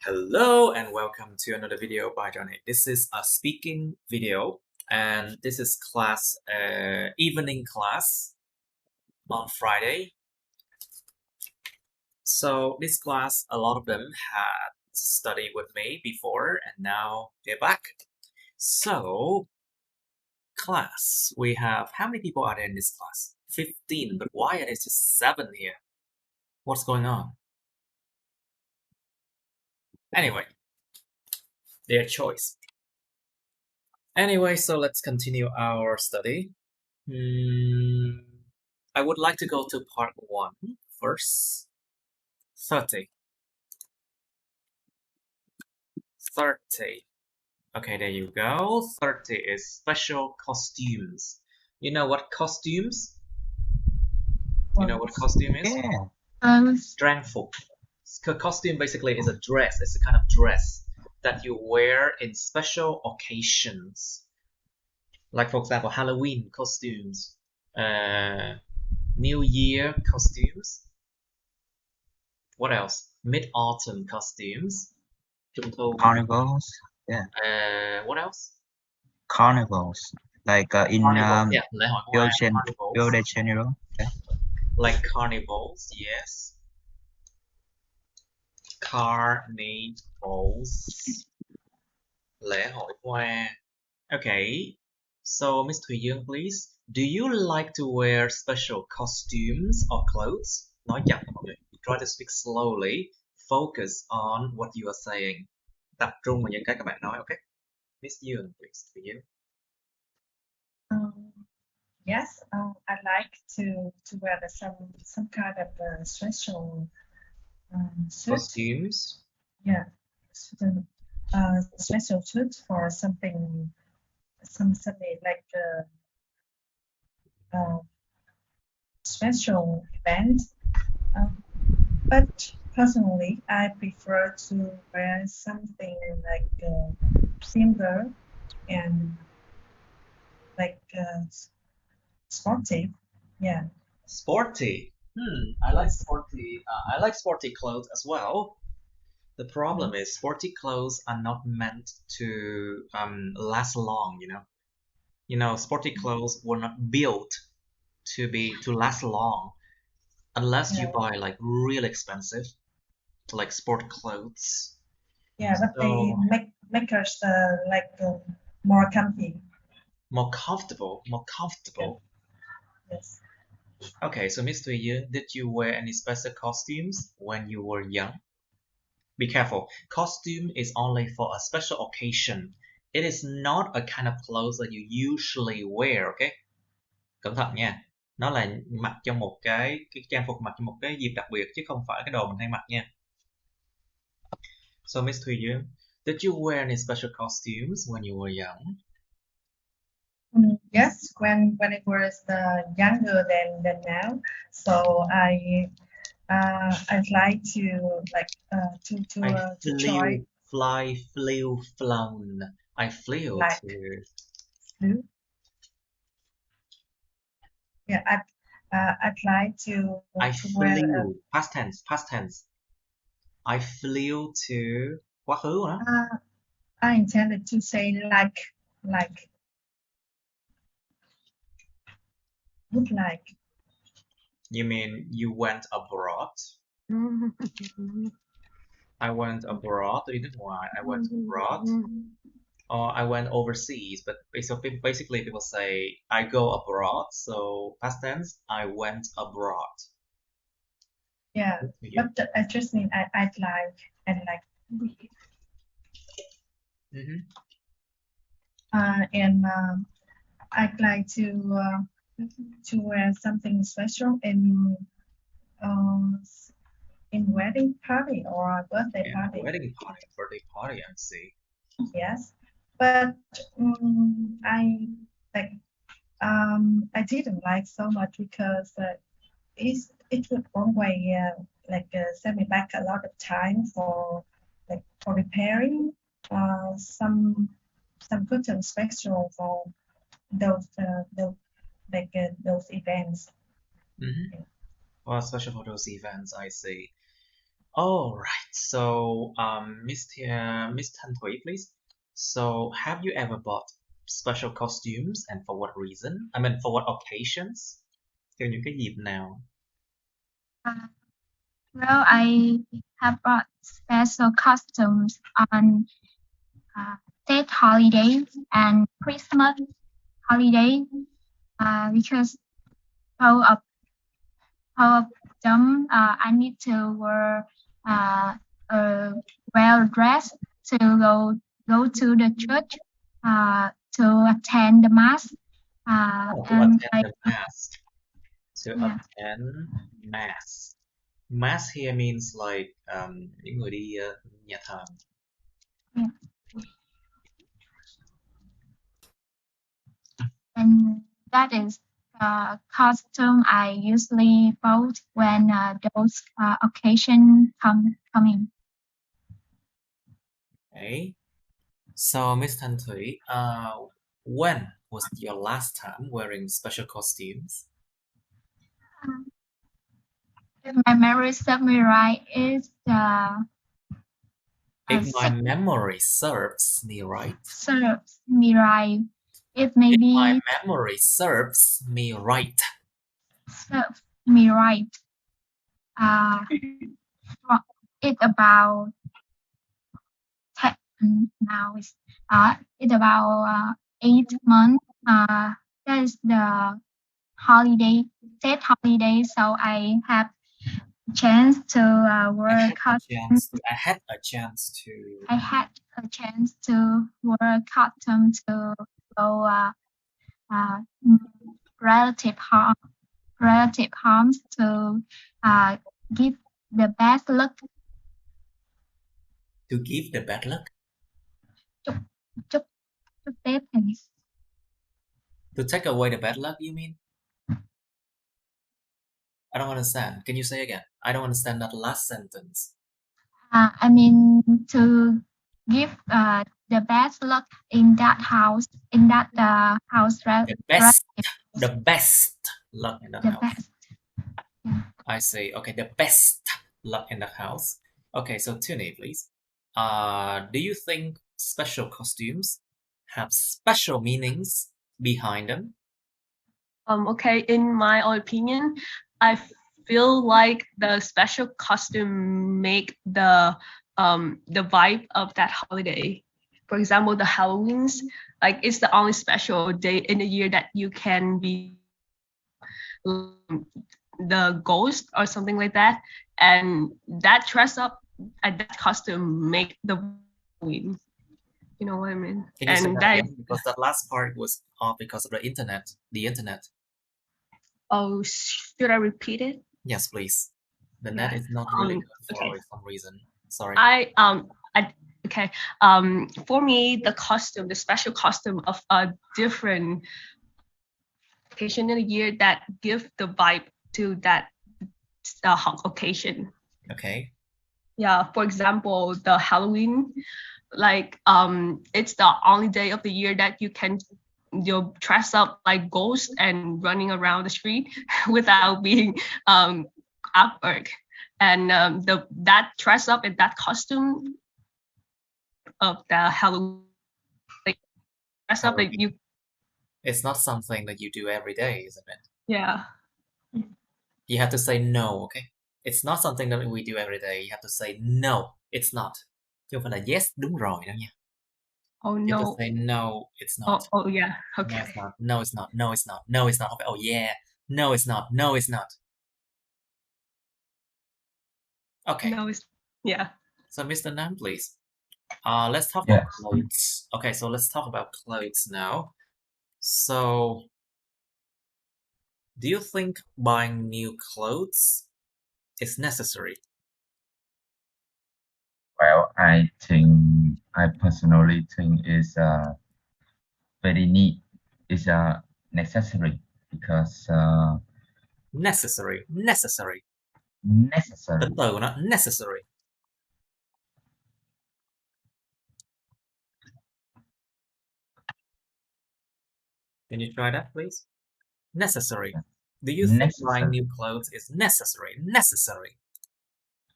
Hello and welcome to another video by Johnny. This is a speaking video and this is class evening class on Friday. So this class, a lot of them had studied with me before and now they're back. So class, we have, how many people are there in this class? 15, but why are there just 7 here? What's going on? Anyway, their choice. Anyway, so let's continue our study. I would like to go to part 1 first. 30. 30. Okay, there you go. 30 is special costumes. You know what costumes? You know what costume is? Yeah. Trang phục. Costume basically is a dress. It's a kind of dress that you wear in special occasions. Like for example, Halloween costumes, New Year costumes. What else? Mid-autumn costumes. Carnivals. Yeah. What else? Carnivals. Like in Carnival. Yeah, lễ hội hoa, carnivals. Rio de Janeiro. Yeah. Like carnivals, yes. Carnivals. Lễ hội hoa. Okay. So, Miss Thùy Dương, please. Do you like to wear special costumes or clothes? Nói chậm mọi người. Try to speak slowly. Focus on what you are saying. Tập trung vào những cái các bạn nói, okay? Miss Dương, please. Thùy Dương. Yes, I like to wear some kind of special suit. Costumes. Yeah, special suit for something like special event. But personally, I prefer to wear something like simple and like sporty. Yeah. Sporty. I like sporty. I like sporty clothes as well. The problem is sporty clothes are not meant to last long. You know, sporty clothes were not built to last long, unless you buy like really expensive, like sport clothes. Yeah, but they make us like more comfy. More comfortable. Yes. Okay, so Miss Thuy Yu, did you wear any special costumes when you were young? Be careful. Costume is only for a special occasion. It is not a kind of clothes that you usually wear, okay? Cẩn thận nha. Nó là mặc trong một cái trang phục mặc trong một cái dịp đặc biệt chứ không phải cái đồ mình hay mặc nha. So Miss Thuy Yu, did you wear any special costumes when you were young? Yes, when it was younger than now. So I'd like to try. Flown. I flew Like, to. Flew? Yeah, I'd like to flew. Past tense. I flew to. Quá khứ hả? I intended to say like. Would like. You mean you went abroad? I went abroad. You didn't why? I went abroad. Or I went overseas. But basically people say I go abroad. So past tense, I went abroad. Yeah, but I just mean I'd like and like. And I'd like to wear something special in wedding party or birthday party. Birthday party, I see. Yes, but I didn't like so much because it would always set me back a lot of time for preparing some good special for those events. Well, special for those events, I see. All right. So, Miss Thanh Thủy, please. So, have you ever bought special costumes and for what reason? I mean, for what occasions? Theo những cái dịp nào? Uh, well, I have bought special costumes on state holidays and Christmas holiday because both of them I need to wear well dressed to go to the church to attend the mass. To And attend the mass. To Yeah. attend mass. Mass here means like những người đi nhà thờ. And that is costume I usually bought when those occasions coming. Okay. So, Miss Thanh Thủy, when was your last time wearing special costumes? If my memory serves me right, it's If my memory serves me right. serves me right. It may If be my memory serves me right. serves me right. It's about now it's about 8 months. That is the holiday, state holiday. So I have a chance to wear costume. I had a chance to wear costume to go relative homes to give the best look. To give the bad luck? Chúc Tết thầy. To take away the bad luck, you mean? I don't understand. Can you say again? I don't understand that last sentence. I mean to give the best luck in that house, house. The best luck in that house. Best. Yeah. I see. Okay, the best luck in the house. Okay, so Tuni, please. Do you think special costumes have special meanings behind them? Okay, in my own opinion, I feel like the special costume make the vibe of that holiday. For example, the Halloweens, like it's the only special day in the year that you can be the ghost or something like that, and that dress up and that costume make the Halloween. You know what I mean? Can you say that again? Because that last part was off because of the internet. The internet. Oh, should I repeat it? Yes, please. The net is not really good for some reason. Sorry. Okay. For me, the special costume of a different occasion in a year that give the vibe to that occasion. Okay. Yeah. For example, the Halloween, like it's the only day of the year that you can dress up like ghosts and running around the street without being awkward. And that dress up in that costume of the Halloween, like dress up like you. It's not something that you do every day, isn't it? Yeah. You have to say no, okay? It's not something that we do every day. You have to say no, it's not. Chứ không phải là yes, đúng rồi đâu nha. Oh no. You have to say no, it's not. Oh yeah. Okay. No, it's not. No, it's not. No, it's not. No, it's not. Okay. Oh yeah. No, it's not. No, it's not. Okay. No, it's yeah. So, Mr. Nam, please. Let's talk about clothes. Okay, so let's talk about clothes now. So, do you think buying new clothes is necessary? Well, I personally think it's very neat. It's necessary because necessary. Necessary. The từ nó necessary. Can you try that, please? Necessary. Do you think buying new clothes is necessary? Necessary.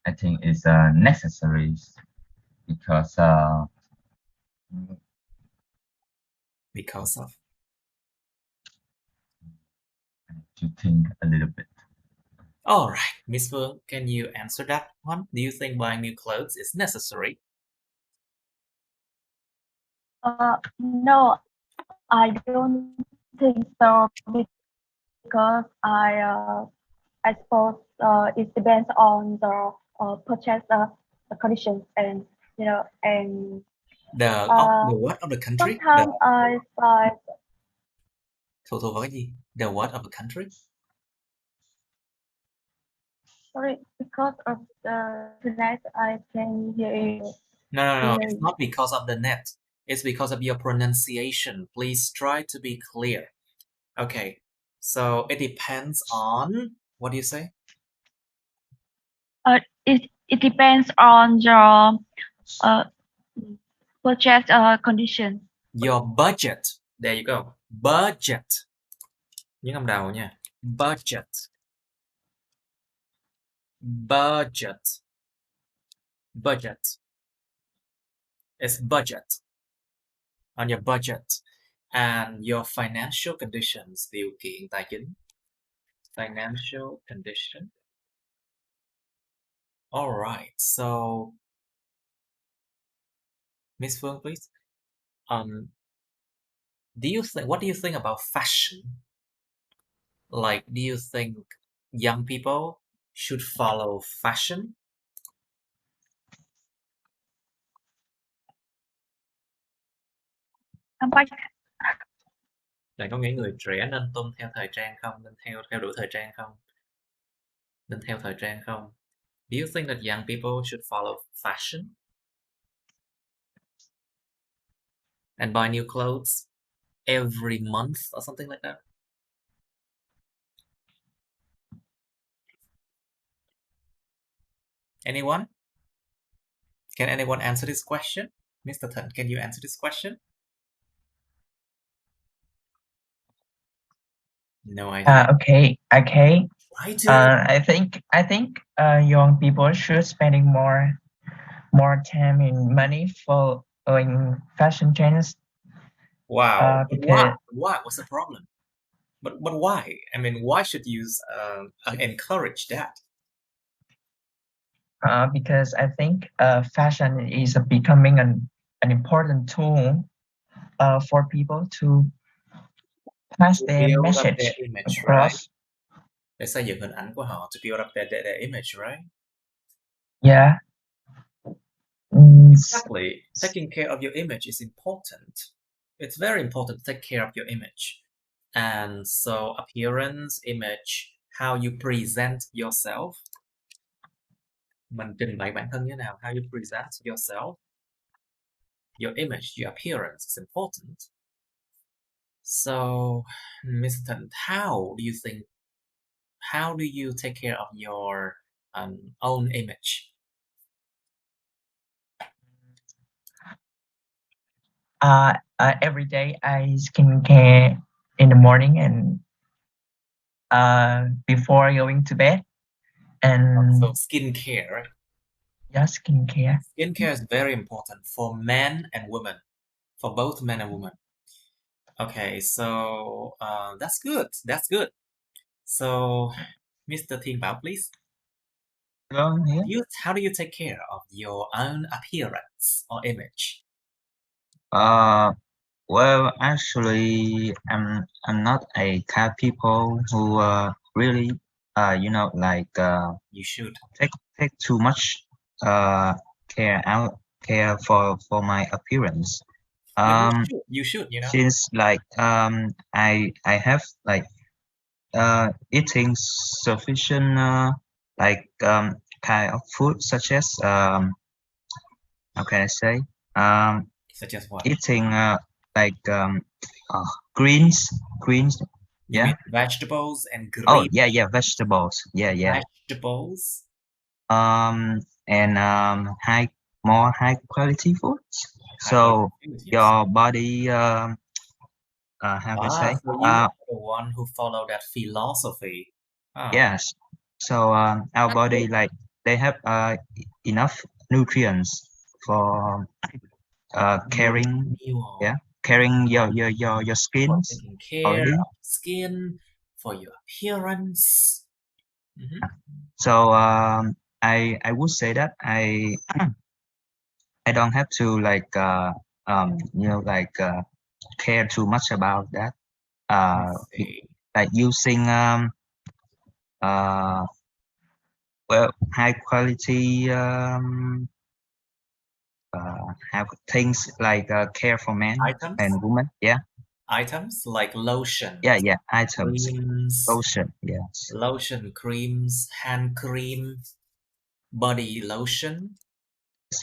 I think it's necessary because Because of. to think a little bit. All right, Miss Phương, can you answer that one? Do you think buying new clothes is necessary? No, I don't think so because I suppose it depends on the purchase the conditions and and The what of the country? sometimes I buy Thuộc vào cái gì? The what of the country? sorry because of the internet I can hear you. No, it's not because of the net. It's because of your pronunciation. Please try to be clear. Okay, so it depends on, what do you say? It depends on your purchase condition. Your budget. There you go. Budget. Nhấn âm đầu nha. Budget. Budget. Budget. It's budget. On your budget. And your financial conditions. Điều kiện tài chính. Financial condition. All right. So, Miss Phương, please. What do you think about fashion? Like, do you think young people should follow fashion? Bạn có nghĩ người trẻ nên tuân theo thời trang không? Nên theo đuổi thời trang không? Nên theo thời trang không? Do you think that young people should follow fashion and buy new clothes every month or something like that? Anyone? Can anyone answer this question? Mr. Thận, can you answer this question? No idea. Okay. Try to. I think young people should spending more time and money following fashion trends. Wow. Because Why? What's the problem? But why? I mean, why should you encourage that? because I think fashion is becoming an important tool for people to pass their Build up message their image, across. right? Để xây dựng hình ảnh của họ, to build up their image, right? Yeah. Exactly. Taking care of your image is important. It's very important to take care of your image. And so appearance, image, how you present yourself. Mình trình bày bản thân như thế nào? How you present yourself. Your image, your appearance is important. So, Mr. Thận, how do you take care of your own image? Every day I skincare in the morning and before going to bed. And So skincare, right? yeah, skincare. Skincare is very important for men and women, for both men and women. Okay, so that's good. That's good. So, Mr. Thiên Bảo, please. How do you take care of your own appearance or image? Well, actually, I'm not a type of people who really like You should take too much care for my appearance. You should, you know. Since like I have like eating sufficient like kind of food such as how can I say Such as what? eating like greens. You Yeah. mean vegetables and green. Oh yeah, vegetables. Yeah. Vegetables. And more high quality foods. So your body how to say So you are the one who follow that philosophy. Yes. So our body like they have enough nutrients for carrying carrying your skin for taking care already. of skin, for your appearance. So I would say that I don't have to like care too much about that. Like using well, high quality have things like care for men Items? and women. Yeah. Items like lotion. Yeah. Items. Creams. Lotion. Yes. Lotion, creams, hand cream, body lotion.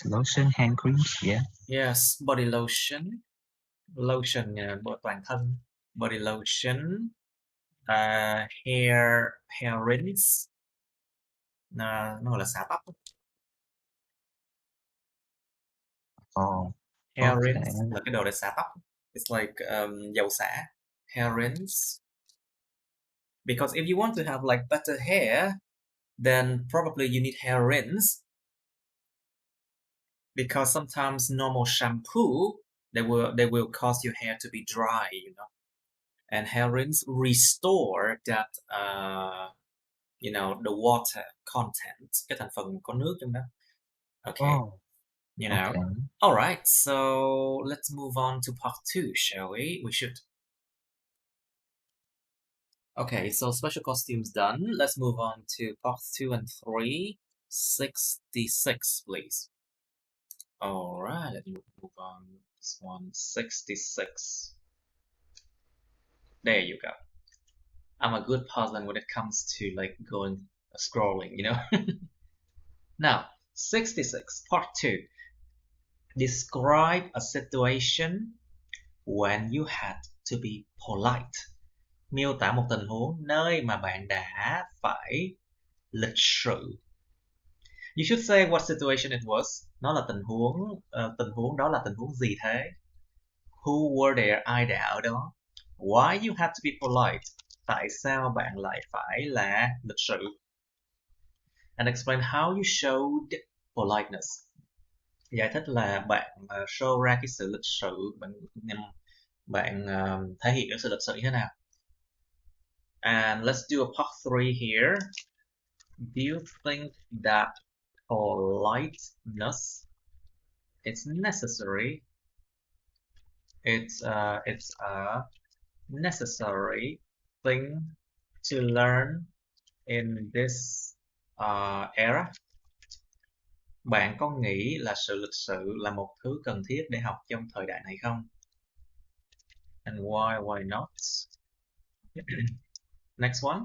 Lotion, hand cream. Yeah. Yes, body lotion. Lotion bộ toàn thân. Body lotion. Hair rinse. Nó gọi là xả tóc. Hair rinse là cái đồ để xả tóc. It's like dầu xả. Hair rinse. Because if you want to have like better hair, then probably you need hair rinse. Because sometimes normal shampoo, they will cause your hair to be dry, you know. And hair rinse restore that you know, the water content, cái thành phần có nước trong đó. Okay. You know. Okay. All right, so let's move on to part 2, shall we? We should. Okay, so special costumes done. Let's move on to part 2 and 3. 66, please. All right, let's move on. This one, 66. There you go. I'm a good person when it comes to like going scrolling, you know. Now, 66, part 2. Describe a situation when you had to be polite. Miêu tả một tình huống nơi mà bạn đã phải lịch sự. You should say what situation it was. Nó là tình huống đó là tình huống gì thế? Who were there? Ai đã ở đó? Why you had to be polite? Tại sao bạn lại phải là lịch sự? And explain how you showed politeness. Giải thích là bạn show ra cái sự lịch sự, bạn thể hiện được sự lịch sự như thế nào. And let's do a part 3 here. Do you think that politeness is necessary? It's a necessary thing to learn in this era. Bạn có nghĩ là sự lịch sự là một thứ cần thiết để học trong thời đại này không? And why not? Next one.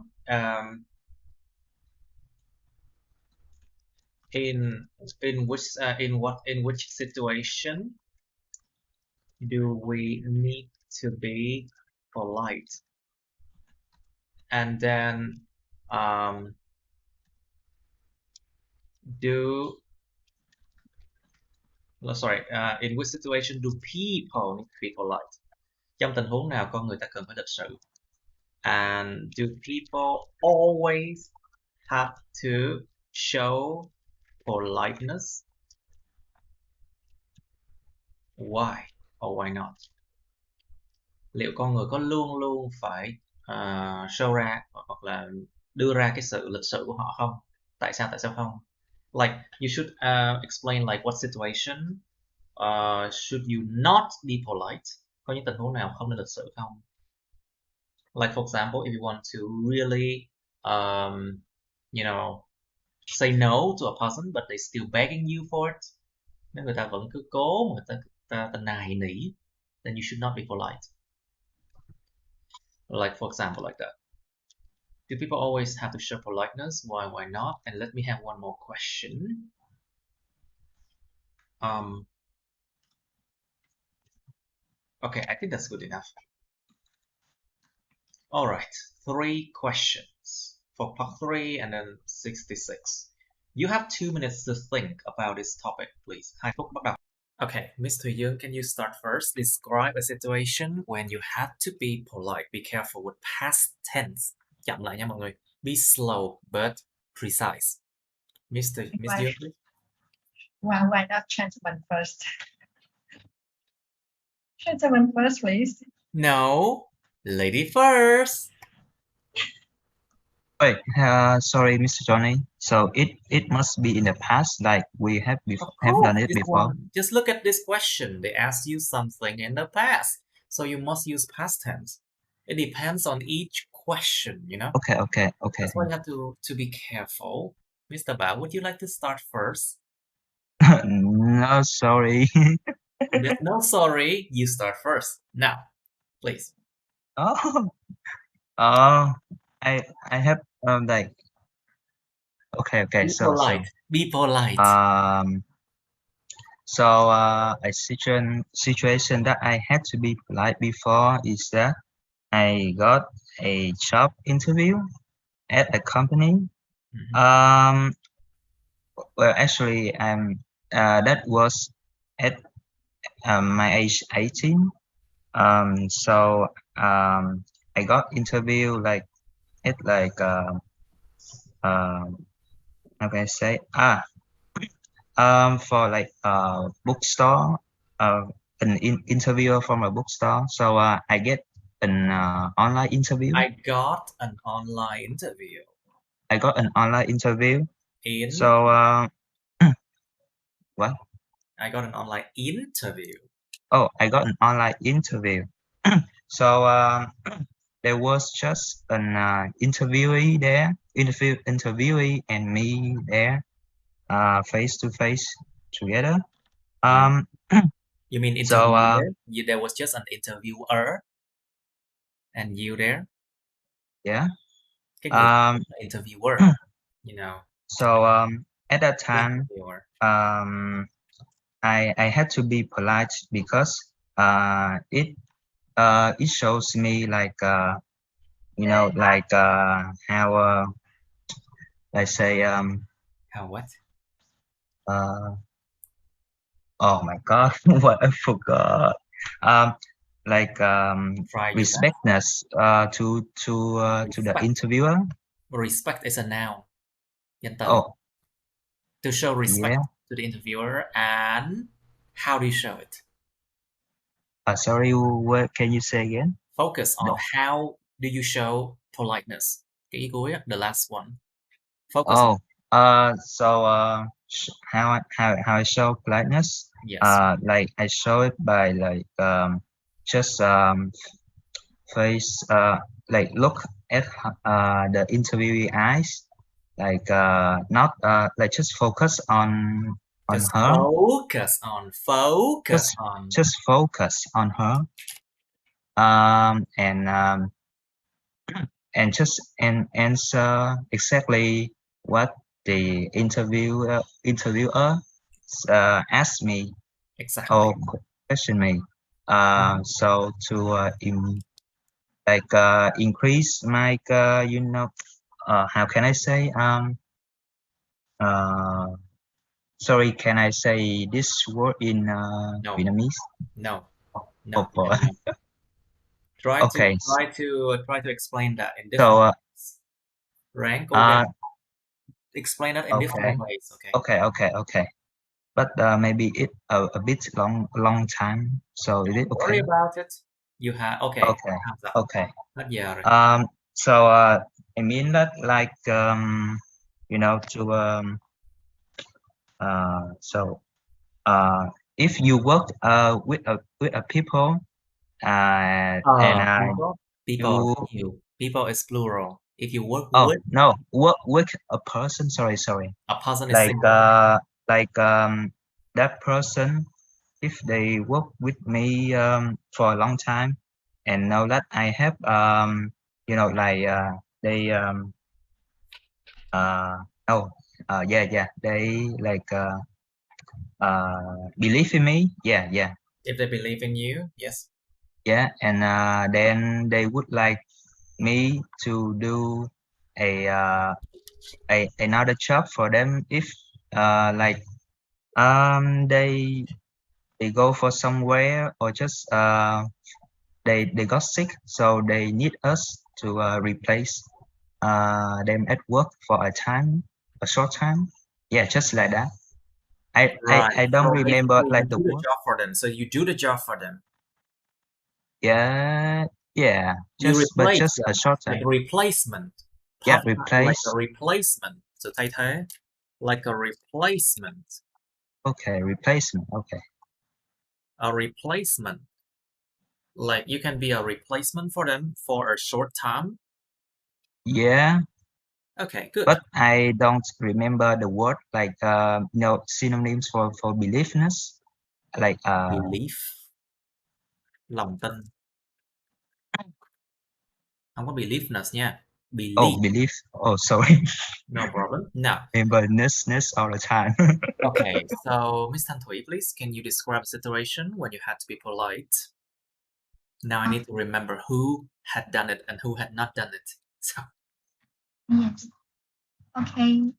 In which situation do we need to be polite? And then in which situation do people need to be polite? Trong tình huống nào con người ta cần phải lịch sự? And do people always have to show politeness? Why or why not? Liệu con người có luôn luôn phải show ra hoặc là đưa ra cái sự lịch sự của họ không? Tại sao không? Like you should explain like what situation should you not be polite? Có những tình huống nào không nên lịch sự không? Like for example, if you want to really you know, say no to a person but they still begging you for it, nếu người ta vẫn cứ cố mà người ta nài nỉ, then you should not be polite. Like for example, like that. Do people always have to show politeness? Why not? And let me have one more question. Okay, I think that's good enough. All right, 3 questions for part 3 and then 66. You have 2 minutes to think about this topic, please. 2 phút bắt đầu. Okay, Ms. Thùy Dương, can you start first? Describe a situation when you had to be polite. Be careful with past tense. Chậm lại nha mọi người. Be slow but precise. Miss Why? Dion, Why not gentleman first? Gentleman first, please. No, lady first. Wait, sorry, Mr. Johnny. So it must be in the past, like we have Of have course, done it this before. one. Just look at this question. They asked you something in the past, so you must use past tense. It depends on each question, you know. Okay. That's why you have to be careful. Mr. Bao, would you like to start first? No, sorry. There's no sorry. You start first. Now, please. Oh, oh, I have like okay. Be So polite. Be polite. So a situation that I had to be polite before is that I got a job interview at a company. Mhm. Well, actually, that was at my age 18. So I got interview like at like how can I say for like bookstore, an interviewer from a bookstore. So I get an online interview. I got an online interview. I got an online interview. In So what? I got an online interview. Oh, I got an online interview. So there was just an interviewee there, interviewee and me there, face to face together. You mean So interviewer? There was just an interviewer and you there? yeah. Cái người interviewer, you know. So at that time, Interviewer. I had to be polite because it shows me like you know, like how let's say How what? Oh my God, what I forgot. Like Try your best. respectness to the Respect. interviewer. Respect is a noun. Danh từ. Oh, To show respect yeah. to the interviewer, and how do you show it? Sorry, what can you say again? Focus on No. how do you show politeness. Cái ý cuối, the last one. Focus. So how I show politeness? Yes. Like I show it by like just face like look at the interviewee eyes, like not like just focus on Just her. focus on Just focus on her. And just answer exactly what the interviewer asked me. Exactly. Or question me. So to increase my you know, how can I say sorry, can I say this word in No. Vietnamese? No. Oh boy. Try Okay. to explain that in different So ways. Rank or explain that in different ways. Okay. But maybe it a bit long time. So is it Don't worry okay? about it. You have okay. Okay. Hết giờ rồi. So I mean that like you know, to so if you work with a people and people is plural. If you work oh with no, work with a person, sorry, a person is like singular. that person, if they work with me for a long time and know that I have you know, like they they like believe in me, yeah. If they believe in you, yes. Yeah, and then they would like me to do another job for them if like they go for somewhere or just they got sick, so they need us to replace them at work for a short time. Yeah, just like that. I Right. don't So remember basically, like you the do the word. job for them. So you do the job for them. Yeah, You just replace a them, short like time. replacement. Yeah, Like replace. a replacement. So thay thế, like a replacement. Okay, replacement. Okay. A replacement. Like you can be a replacement for them for a short time. Yeah. Okay, good. But I don't remember the word like synonyms for beliefness. Like Belief. Lòng tin. Không có beliefness nha. Belief. Oh, belief. Oh, sorry. No problem. Now, Remember ness all the time. okay, so Miss Thanh Thủy, please, can you describe a situation when you had to be polite? Now I need to remember who had done it and who had not done it. So, Yes. Okay.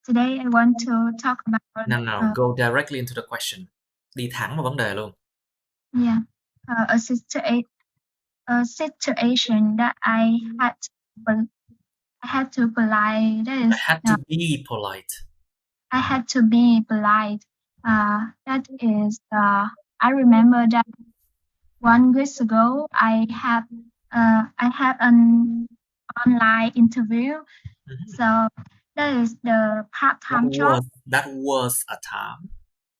Today I want to talk about. no, go directly into the question. Đi thẳng vào vấn đề luôn. Yeah. A situation that I had to polite. That I is. had to be polite. I had to be polite. That is. I remember that 1 week ago I had an online interview. So that is the part-time job. That was a time.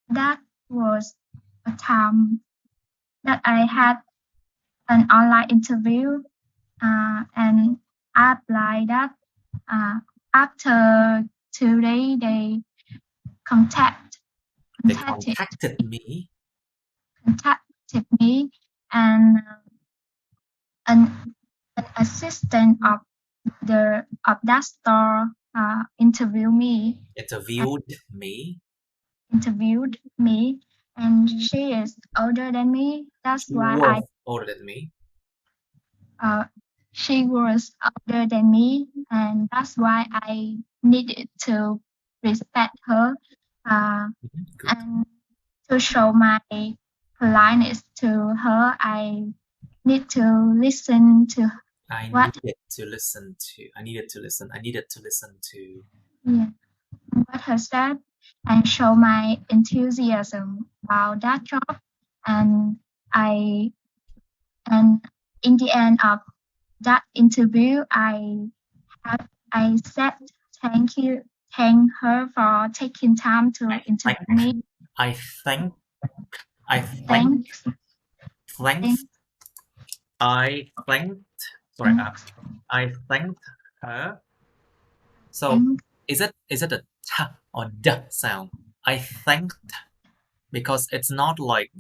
That was a time that I had an online interview, and I applied that. After 2 days, they contacted me, and an assistant of that store interviewed me, and she is older than me. That's why older than me. She was older than me, and that's why I needed to respect her, and to show my politeness to her, I need to listen to I needed to listen to what her said and show my enthusiasm about that job. And in the end of that interview, I said thank her for taking time to interview me. I thanked her. So is it a t or d sound? I thanked, because it's not like,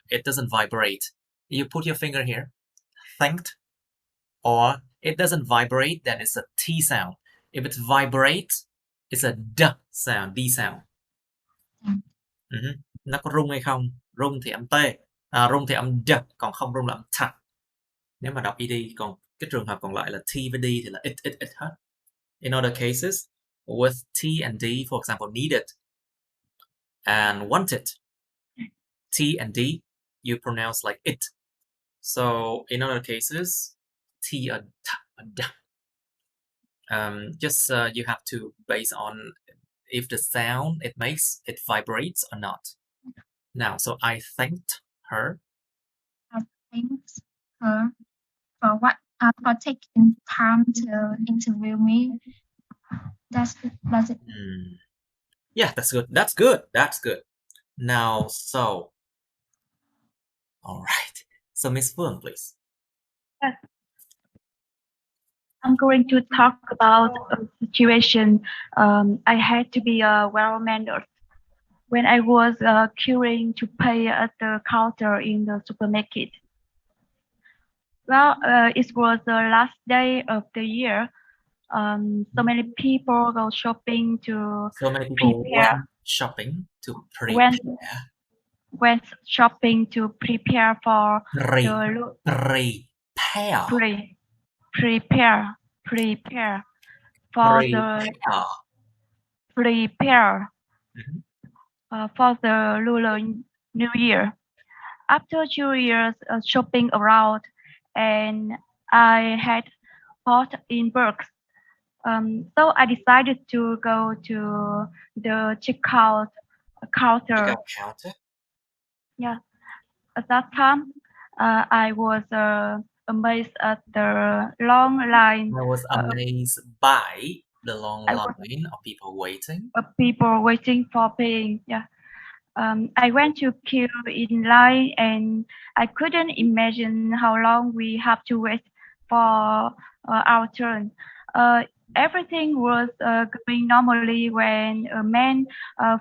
it doesn't vibrate. You put your finger here, thanked, or it doesn't vibrate, then it's a T sound. If it vibrates, it's a D sound, D sound. Nó có rung hay không? Rung thì âm T, rung thì âm D, còn không rung là âm T. Nếu mà đọc ED, còn cái trường hợp còn lại là T với D thì là it hết. In other cases, with T and D, for example, needed and wanted, T and D, you pronounce like it. So in other cases, T or T or D. Just you have to base on if the sound it makes, it vibrates or not. Now, so I thanked her. I thanked her for taking time to interview me. That's it. Yeah, that's good. Now, so, all right. So, Miss Phương, please. Yes. I'm going to talk about a situation I had to be well-mannered when I was queuing to pay at the counter in the supermarket. Well, it was the last day of the year. So many people go shopping to prepare. Went shopping to prepare for for the Lunar New Year. After 2 years shopping around, and I had bought in bulk So I decided to go to the checkout counter. Checkout counter. Yeah. At that time, I was amazed at the long line. I was amazed by the long line of people waiting. People waiting for paying. Yeah. I went to queue in line and I couldn't imagine how long we have to wait for our turn. Everything was going normally when a man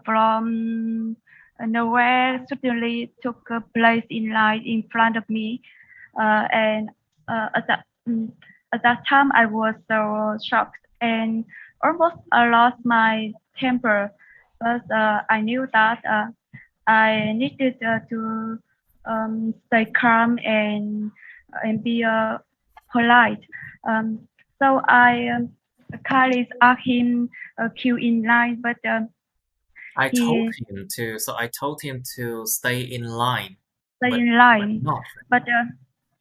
from nowhere suddenly took a place in line in front of me. And at that time I was so shocked and almost lost my temper. But I knew that I needed to stay calm and be polite. So I kindly asked him queue in line, but I told him to stay in line. Stay in line. Not. But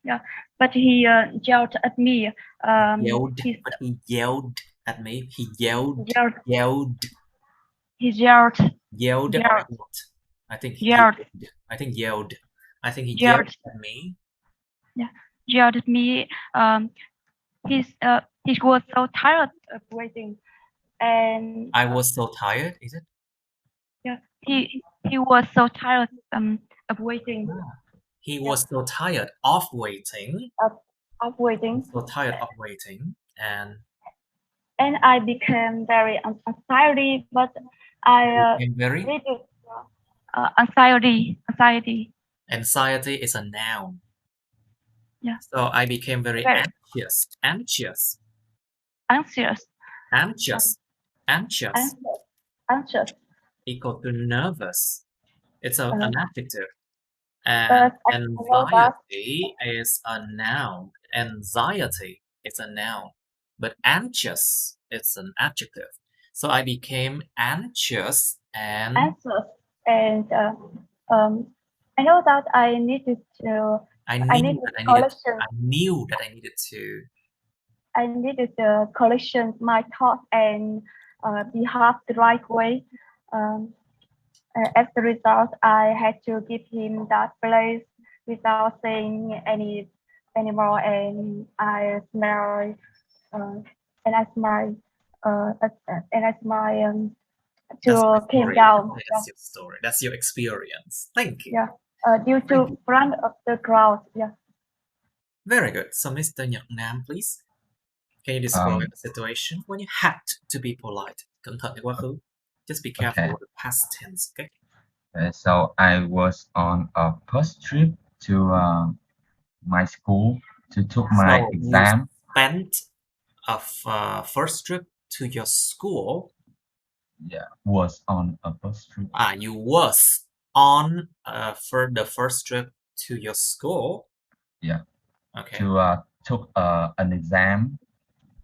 yeah, but he yelled at me. He yelled at me. He yelled. He yelled. Yelled or not? I think he yelled. I think yelled. I think he yelled at me. Yeah, yelled at me. He was so tired of waiting, and I was so tired. Is it? Yeah, he was so tired of waiting. He was so tired of waiting. Of waiting. So tired of waiting, and I became very anxiety, but I became very anxiety. Anxiety is a noun. Yeah. So I became very anxious. Anxious. Equal to nervous. It's an adjective. And anxiety is a noun. Anxiety is a noun. But anxious is an adjective. So I became anxious and I know that I needed to. I knew that I needed to. I needed to collection my thoughts and behave the right way. As a result, I had to give him that place without saying anymore, and I smiled, to came down. That's your story. That's your experience. Thank you. Yeah. Due to front of the crowd. Yeah. Very good. So, Mr. Nhật Nam, please. Can you describe the situation when you had to be polite? Cẩn thận quá khứ. Just be careful with the past tense, okay? So I was on a bus trip to my school to took my exam. You spent a first trip to your school. Yeah, was on a bus trip. You was on for the first trip to your school. Yeah. Okay. To took an exam.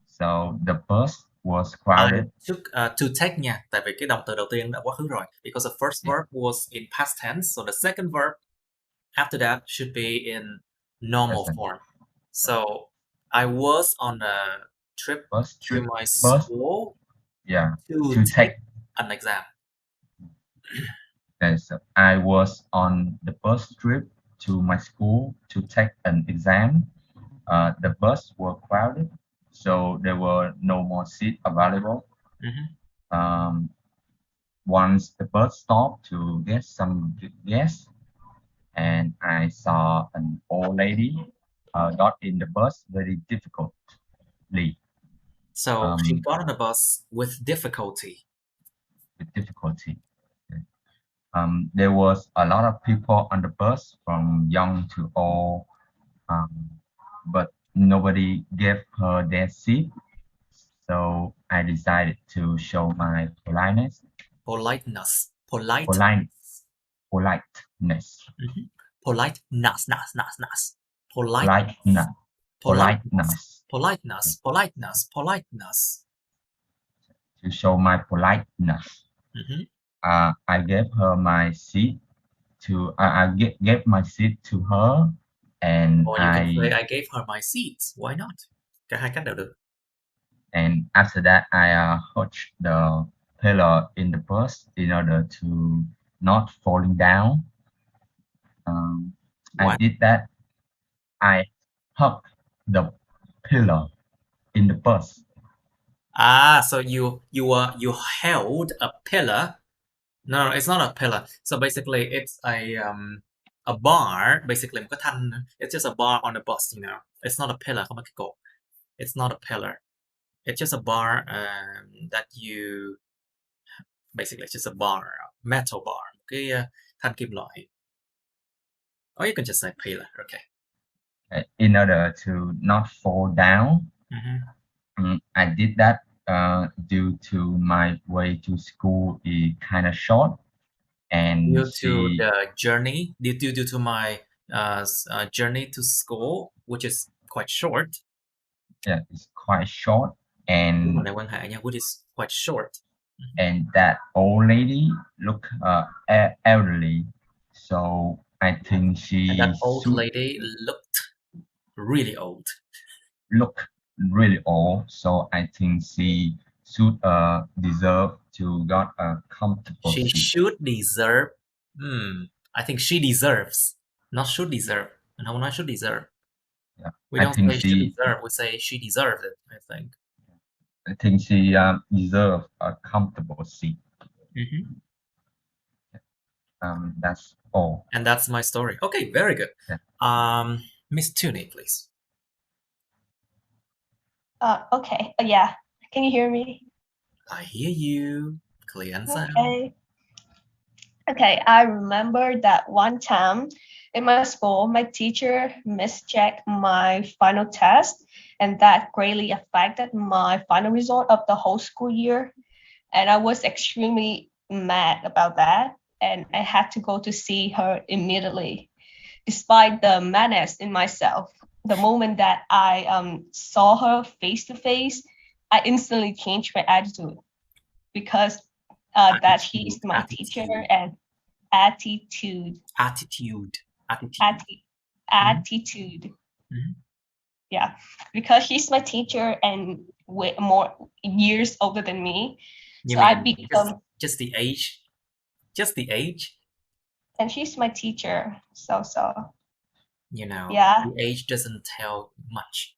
So the bus was crowded. To take nha, tại vì cái động từ đầu tiên đã quá khứ rồi. Because the first verb was in past tense, so the second verb after that should be in normal form. So I was on a trip to my school. Yeah. To take an exam. Okay, so I was on the bus trip to my school to take an exam. The bus were crowded, so there were no more seats available. Once the bus stopped to get some gas, and I saw an old lady got in the bus very difficultly. So she got on the bus with difficulty. There was a lot of people on the bus, from young to old, but nobody gave her their seat. So I decided to show my politeness. Politeness. Politeness. To show my politeness. I gave her my seat I gave my seat to her, and or you can say I gave her my seat. Why not? Cả hai cách đều được. And after that, I hooked the pillar in the bus in order to not falling down. I What? did that. I hooked the pillar in the bus. So you held a pillar. No, it's not a pillar. So basically, it's a bar. Basically, một cái thanh. It's just a bar on the bus. You know, it's not a pillar. Không phải cái cột. It's not a pillar. It's just a bar that you basically it's just a bar, metal bar. Một cái thanh kim loại. Or you can just say pillar. Okay. In order to not fall down. I did that due to my way to school is kind of short, and due to the journey, due to my journey to school, which is quite short. Yeah, it's quite short, and which is quite short. And that old lady look elderly, so I think she. And that old lady looked really old. Look really old, so I think she should deserve to got a comfortable She seat. should deserve. I think she deserves, not should deserve. No, not should deserve. Yeah, we don't say should deserve. We say she deserved it. I think she deserves a comfortable seat. That's all. And that's my story. Okay, very good. Yeah. Miss Tuni, please. Okay. Yeah. Can you hear me? I hear you. Clear and sound. Okay. Okay. I remember that one time in my school, my teacher mischecked my final test, and that greatly affected my final result of the whole school year. And I was extremely mad about that, and I had to go to see her immediately. Despite the madness in myself, the moment that I saw her face to face, I instantly changed my attitude, because that she's my teacher, and attitude. Yeah, because she's my teacher and way more years older than me. You so I become just the age? Just the age? And she's my teacher, so. You know, yeah. The age doesn't tell much.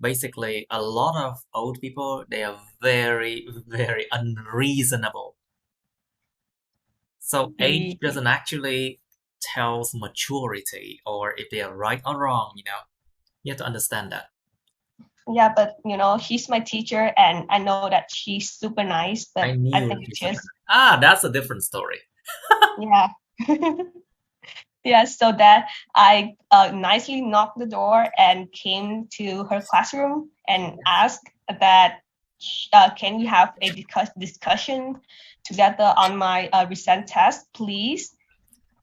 Basically, a lot of old people, they are very, very unreasonable. So age doesn't actually tells maturity, or if they are right or wrong, you know. You have to understand that. Yeah, but you know, she's my teacher, and I know that she's super nice. But I think just that's a different story. Yeah. Yeah, so that I nicely knocked the door and came to her classroom and asked that can we have a discussion together on my recent test, please?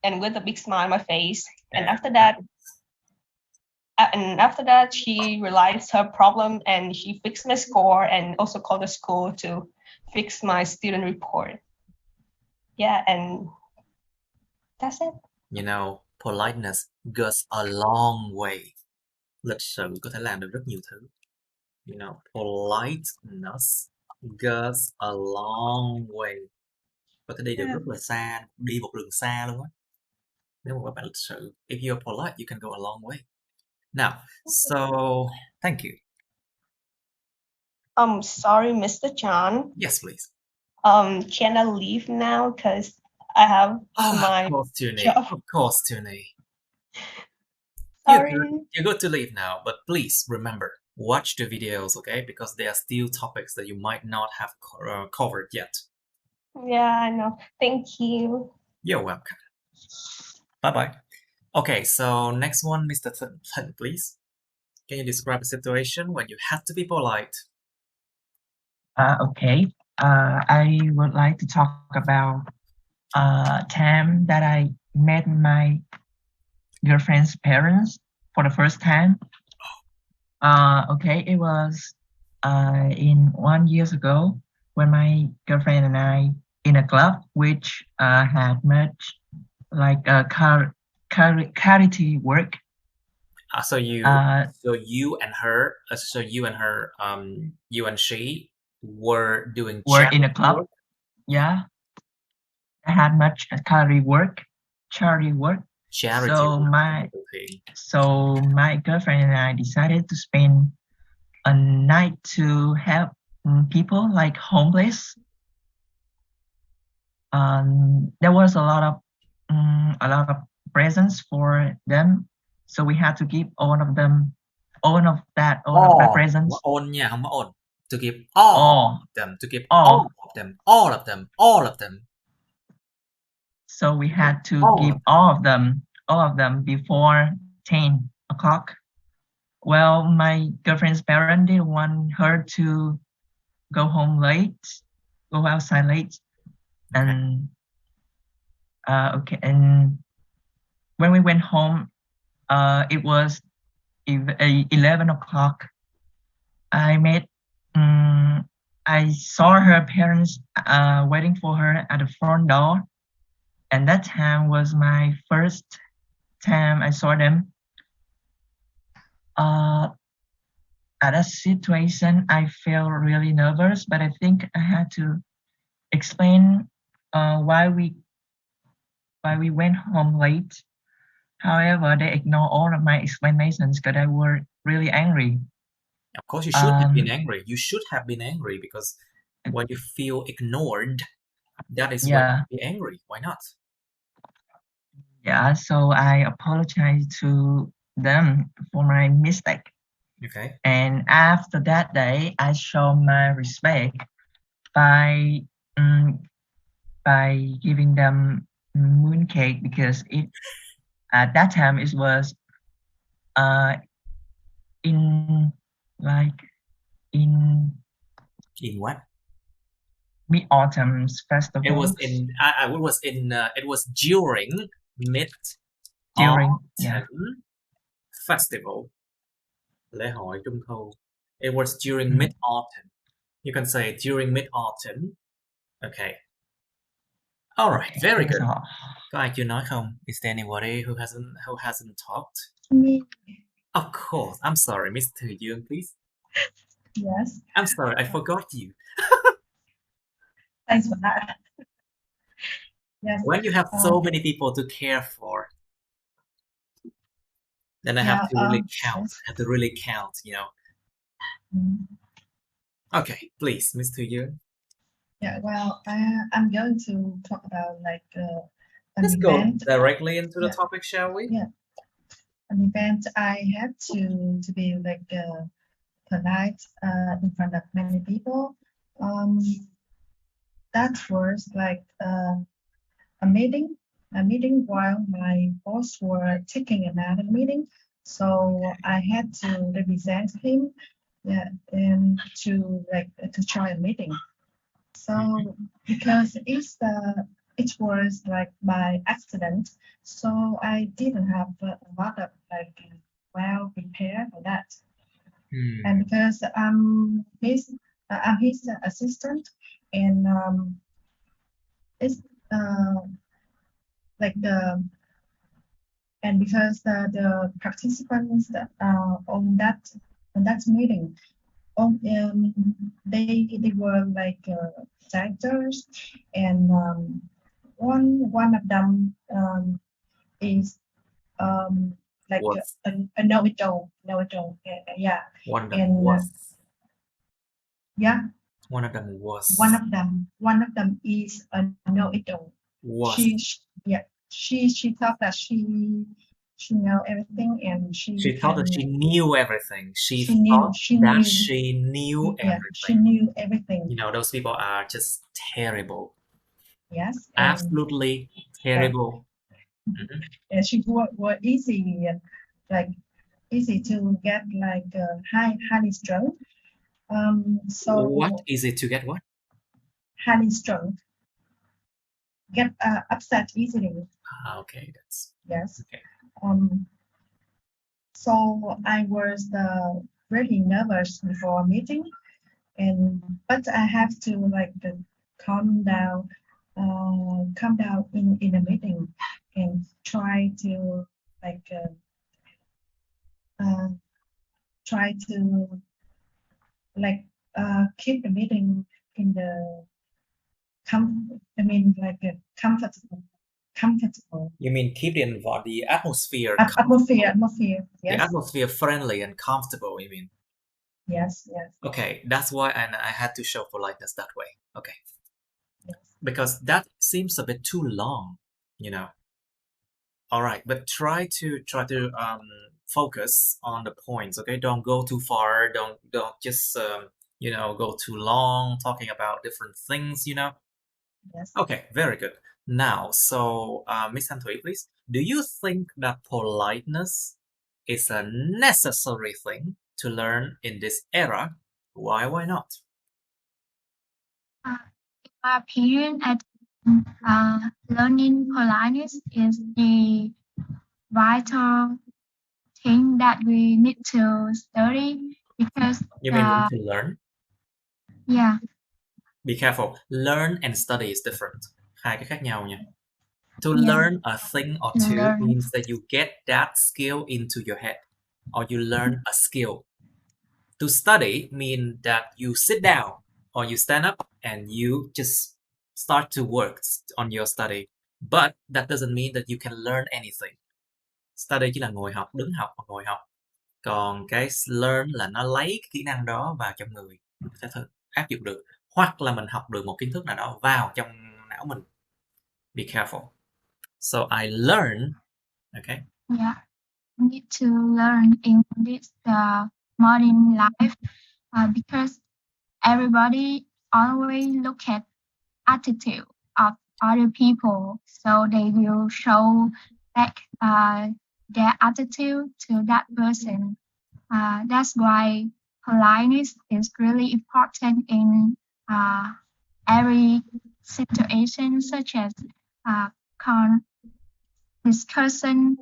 And with a big smile on my face. And after that, she realized her problem, and she fixed my score and also called the school to fix my student report. Yeah, and that's it. You know, politeness goes a long way. Lịch sự có thể làm được rất nhiều thứ. You know, politeness goes a long way. Có thể đi được rất là xa, đi một đường xa luôn á. Nếu mà các bạn lịch sự, if you're polite, you can go a long way. Now, so thank you. Sorry, Mr. John. Yes, please. Can I leave now? Because I have my job. Of course, Tuni. Sorry. You're good to leave now, but please remember, watch the videos, okay? Because there are still topics that you might not have covered yet. Yeah, I know. Thank you. You're welcome. Bye-bye. Okay, so next one, Mr. Thận, please. Can you describe a situation when you had to be polite? Okay. I would like to talk about time that I met my girlfriend's parents for the first time. Okay, it was in 1 year ago when my girlfriend and I in a club which had much like charity work. So you and she were doing were in a charity club. work? Yeah, I had much charity work. Charity So work. my girlfriend and I decided to spend a night to help people like homeless. There was a lot of presents for them, so we had to give all of that presents. Own nha, không có own. To give all of them. To give all of them. So we had to give all of them before 10 o'clock. Well, my girlfriend's parents didn't want her to go outside late. And and when we went home, it was 11 o'clock. I saw her parents waiting for her at the front door, and that time was my first time I saw them. At that situation, I felt really nervous, but I think I had to explain why we went home late. However, they ignored all of my explanations because I were really angry. Of course, you should have been angry. You should have been angry because when you feel ignored, that is when you be angry. Why not? Yeah, so I apologized to them for my mistake. Okay. And after that day, I show my respect by giving them mooncake because at that time it was in what? Mid-Autumn's festival. It was during Mid-Autumn festival. Lễ hội Trung thu. It was during Mid-Autumn. You can say during Mid-Autumn. Okay. All right. Very good. Có ai chưa nói không? Is there anybody who hasn't talked? Me. Of course. I'm sorry, Miss Thư Dương, please. Yes. I'm sorry, I forgot you. Thanks for that. Yes. When you have so many people to care for, then I have to really count. I have to really count, you know. Okay, please, Miss Thư Dương. Yeah, well, I'm going to talk about like Let's go directly into the topic, shall we? Yeah. An event I had to be like polite in front of many people. That was like a meeting while my boss were taking another meeting. So I had to represent him, and to try a meeting. So because it was like by accident, so I didn't have a lot of like well prepared for that. And because I'm his assistant, and it's like and because the participants on that meeting, they were like directors, and one of them is like a know-it-all. Yeah. One of them was. Yeah. One of them was. One of them is a know-it-all. Was. She thought that she know everything, and she thought that she knew everything. She knew everything. She knew everything. You know, those people are just terrible. Yes. Absolutely terrible. And she were easy to get like highly strung. So what is it to get what? Highly strung. Get upset easily. Okay, that's yes. Okay. So I was really nervous before a meeting, but I have to like calm down in a meeting and try to like try to like keep the meeting in the comfortable. You mean keep the atmosphere, atmosphere, the yes. atmosphere friendly and comfortable, you mean? Yes. Okay, that's why I had to show politeness that way. Okay. Yes. Because that seems a bit too long, you know. All right, but try to focus on the points, okay? Don't go too far. Don't just go too long talking about different things, you know. Yes. Okay, very good. Now, so Miss Antwi, please, do you think that politeness is a necessary thing to learn in this era? Why not? In my opinion, I think learning politeness is the vital thing that we need to study because You mean need to learn? yeah. Be careful. Learn and study is different. Hai cái khác nhau nha. To Yeah. learn a thing or two Learn. means that you get that skill into your head, or you learn a skill. To study means that you sit down or you stand up and you just start to work on your study. But that doesn't mean that you can learn anything. Study chỉ là ngồi học, đứng học hoặc ngồi học. Còn cái learn là nó lấy cái kỹ năng đó vào trong người, mình có thể áp dụng được. Hoặc là mình học được một kiến thức nào đó vào trong não mình. Be careful. So I learn, okay? Yeah, we need to learn in this modern life because everybody always look at attitude of other people, so they will show back their attitude to that person. That's why politeness is really important in every situation, such as discussion,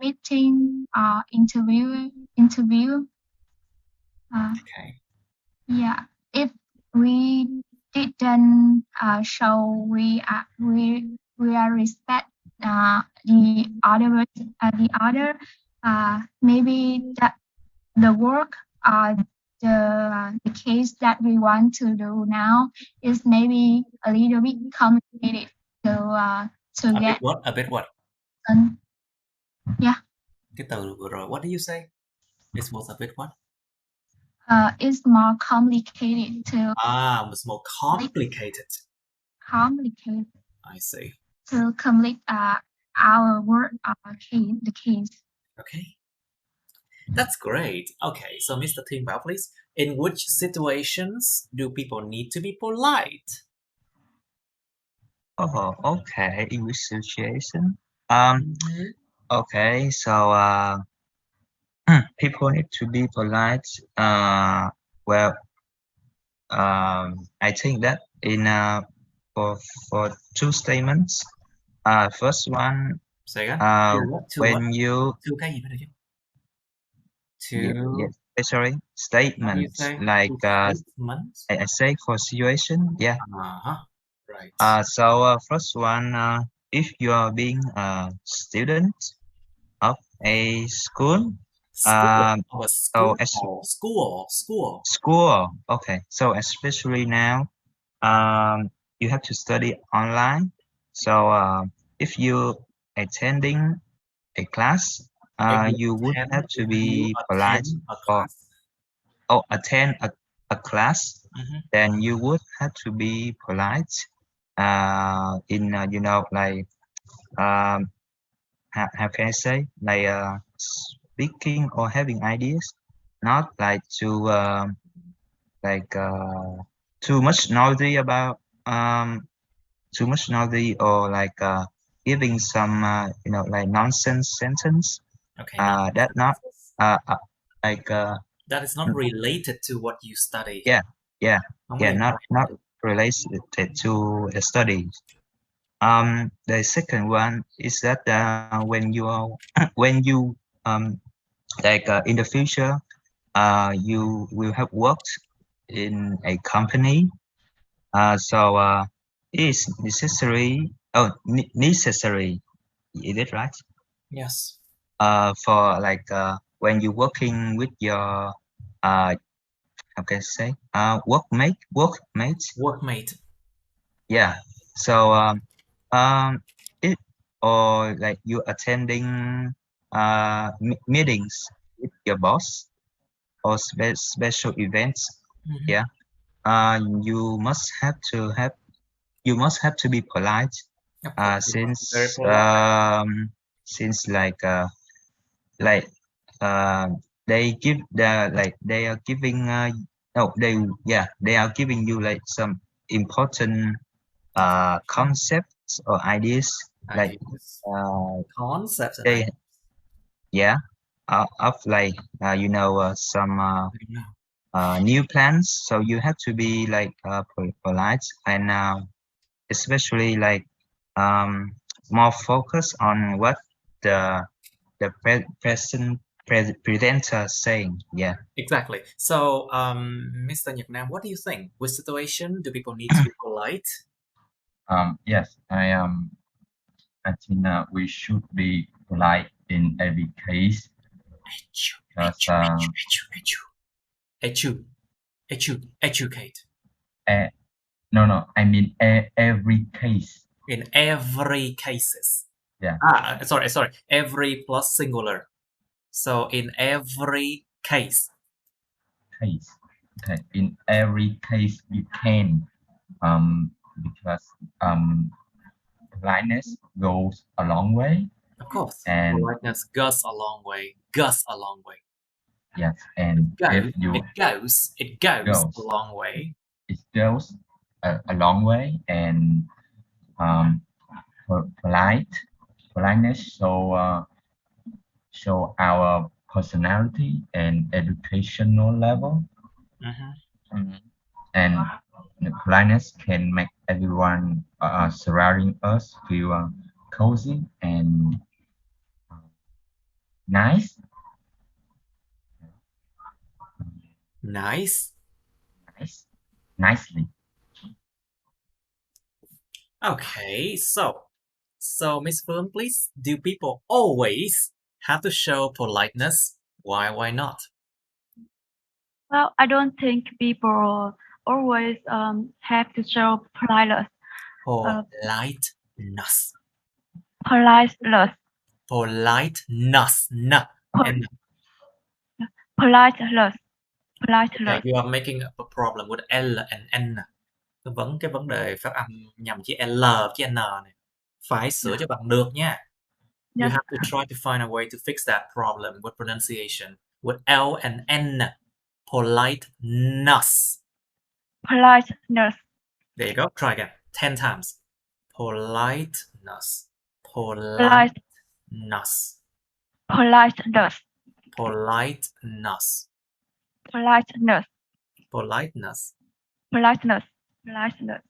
meeting, interview. Okay. Yeah, if we didn't show we are respect the other, maybe that the work the case that we want to do now is maybe a little bit complicated to A get. bit what? Yeah. Cái từ vừa rồi, what did you say? It was a bit what? It's more complicated to. It's more complicated. Complicated. I see. To complete our work the case. Okay. That's great. Okay, so Mr. Thiên Bảo, please. In which situations do people need to be polite? Oh, okay. In which situation? Okay, so people need to be polite. Well, I think that in for two statements. First one. Say again. When you. Two cái gì mới được chứ? Yes, sorry. Statements like statements? I say for situation. Yeah. Right. So first one, if you are being a student of a school. School. Okay. So especially now, you have to study online. So if you attending a class, you would have to be polite. Attend a class. Then you would have to be polite. In like how can I say, like speaking or having ideas, not like too much noisy about too much noisy or like giving some like nonsense sentence. Okay. That not like that is not related to what you study. Yeah. Not related to the studies. The second one is that when you like in the future, you will have worked in a company. So it is necessary. Necessary. Is it right? Yes. For like when you're working with your how can I say workmates. Workmate. Yeah. So it or like you attending meetings with your boss or special events. Yeah. You must have to be polite. Of course, you must be very Since polite. like they give they are giving they are giving you like some important concepts or ideas like Concepts and they ideas. of like some I know. new plans, so you have to be like polite and especially like more focus on what the presenter saying. Yeah. Exactly. So, Mr. Nhật Nam, what do you think? Which situation do people need to be polite? Yes, I think we should be polite in every case. Because Educate. no, I mean every case. In every cases. Yeah. Sorry. Every plus singular. So in every case. Case. Okay. In every case you can, because politeness goes a long way. Of course. And politeness goes a long way. Goes a long way. Yes, and if you it goes a long way. It goes a long way, and politeness show our personality and educational level. And the politeness can make everyone surrounding us feel cozy and nice. Nicely. Okay, so Miss Phương, please, do people always have to show politeness? Why not? Well, I don't think people always have to show politeness. Politeness. Politeness. Politeness. Politeness. Okay, you are making a problem with L and N. Cái vấn đề phát âm nhầm chữ L chữ N này. Phải sửa cho bằng được nha. You have to try to find a way to fix that problem with pronunciation. With L and N. Politeness. Politeness. There you go. Try again. 10 times. Politeness. Politeness. Politeness. Politeness. Politeness. Politeness. Politeness. Politeness. Politeness.